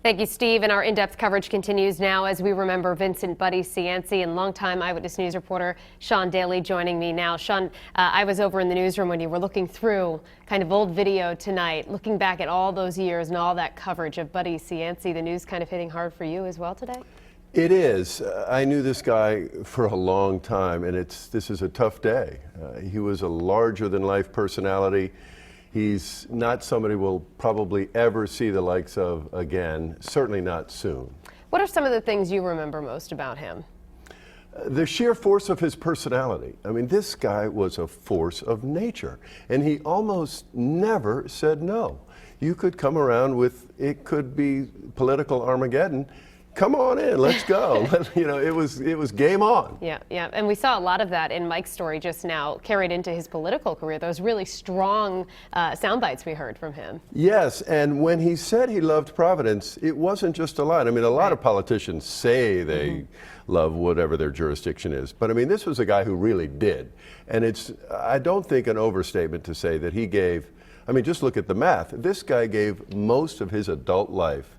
Thank you, Steve. And our in-depth coverage continues now as we remember Vincent Buddy Cianci and longtime Eyewitness News reporter Sean Daly joining me now. Sean, I was over in the newsroom when you were looking through kind of old video tonight, looking back at all those years and all that coverage of Buddy Cianci. The news kind of hitting hard for you as well today? It is. I knew this guy for a long time, and this is a tough day. He was a larger-than-life personality. He's not somebody we'll probably ever see the likes of again, certainly not soon. What are some of the things you remember most about him? The sheer force of his personality. I mean, this guy was a force of nature, and he almost never said no. You could come around with, it could be political Armageddon. Come on in, let's go. You know, it was game on. Yeah, and we saw a lot of that in Mike's story just now, carried into his political career. Those really strong sound bites we heard from him. Yes, and when he said he loved Providence, it wasn't just a line. I mean, a lot of politicians say they love whatever their jurisdiction is, but I mean, this was a guy who really did. And it's, I don't think, an overstatement to say that he gave, I mean, just look at the math. This guy gave most of his adult life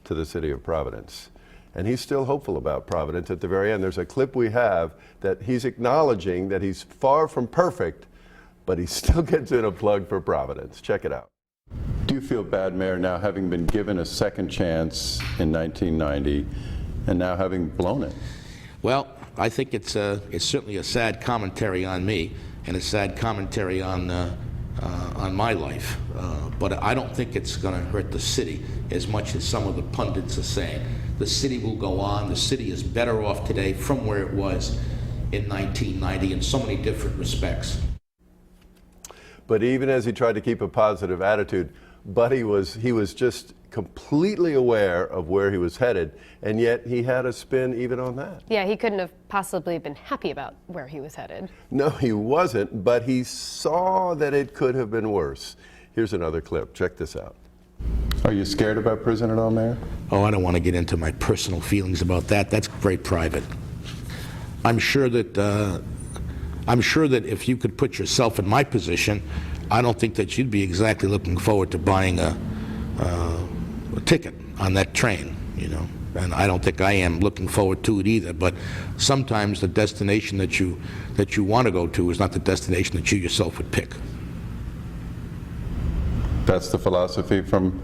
to the city of Providence. And he's still hopeful about Providence at the very end. There's a clip we have that he's acknowledging that he's far from perfect, but he still gets in a plug for Providence. Check it out. Do you feel bad, Mayor, now having been given a second chance in 1990 and now having blown it? Well, I think it's certainly a sad commentary on me and a sad commentary on my life. But I don't think it's going to hurt the city as much as some of the pundits are saying. The city will go on. The city is better off today from where it was in 1990 in so many different respects. But even as he tried to keep a positive attitude, Buddy was just completely aware of where he was headed, and yet he had a spin even on that. Yeah, he couldn't have possibly been happy about where he was headed. No, he wasn't, but he saw that it could have been worse. Here's another clip. Check this out. Are you scared about prison at all, Mayor? Oh, I don't want to get into my personal feelings about that. That's very private. I'm sure that if you could put yourself in my position, I don't think that you'd be exactly looking forward to buying a ticket on that train, you know. And I don't think I am looking forward to it either. But sometimes the destination that you want to go to is not the destination that you yourself would pick. That's the philosophy from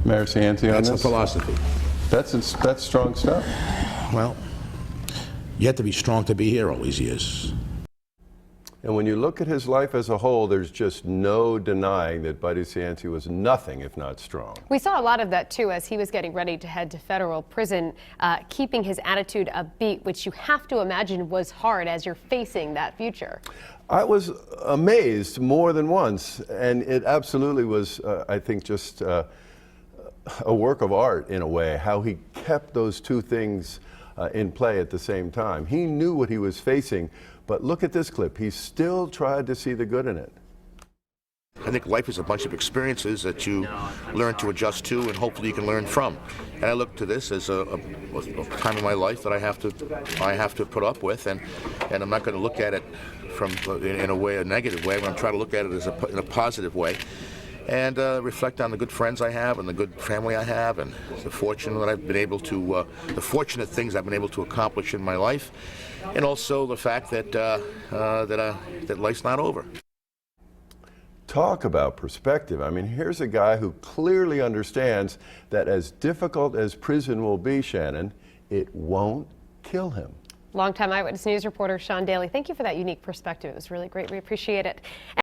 Mayor Cianci on this? That's the philosophy. That's strong stuff. Well, you have to be strong to be here all these years. And when you look at his life as a whole, there's just no denying that Buddy Cianci was nothing if not strong. We saw a lot of that, too, as he was getting ready to head to federal prison, keeping his attitude upbeat, which you have to imagine was hard as you're facing that future. I was amazed more than once, and it absolutely was, I think, just a work of art in a way, how he kept those two things in play at the same time. He knew what he was facing, but look at this clip. He still tried to see the good in it. I think life is a bunch of experiences that you learn to adjust to and hopefully you can learn from. And I look to this as a time in my life that I have to put up with, and I'm not going to look at it in a way, a negative way. I'm going to try to look at it as in a positive way, and reflect on the good friends I have and the good family I have, and the fortune that I've been able to, the fortunate things I've been able to accomplish in my life, and also the fact that that life's not over. Talk about perspective. I mean, here's a guy who clearly understands that as difficult as prison will be, Shannon, it won't kill him. Longtime Eyewitness News reporter Sean Daly, thank you for that unique perspective. It was really great. We appreciate it.